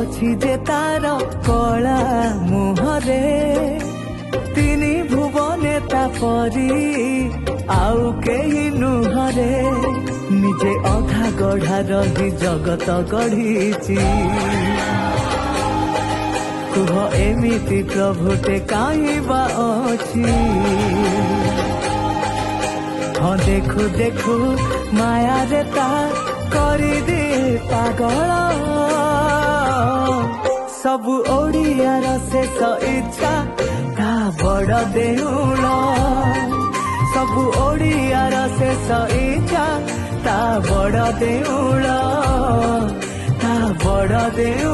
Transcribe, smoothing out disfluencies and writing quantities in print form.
ଅଛି ଯେ ତାର କଳା ମୁହଁରେ ତିନି ଭୁବନେ ତାପରି ଆଉ କେହି ନୁହଁରେ ନିଜେ ଅଧା ଗଢା ରହି ଜଗତ ଗଢିଛି କୁହ ଏମିତି ପ୍ରଭୁଟେ କାହିଁବା ଅଛି ହଁ ଦେଖୁ ଦେଖୁ ମାୟାରେ ତା କରିଦିଏ ପାଗଳ ସବୁ ଓଡ଼ିଆର ଶେଷ ଇଚ୍ଛା ତା ବଡ଼ ଦେଉଳ ସବୁ ଓଡ଼ିଆର ଶେଷ ଇଚ୍ଛା ତା ବଡ଼ ଦେଉଳ ତା ବଡ଼ ଦେଉଳ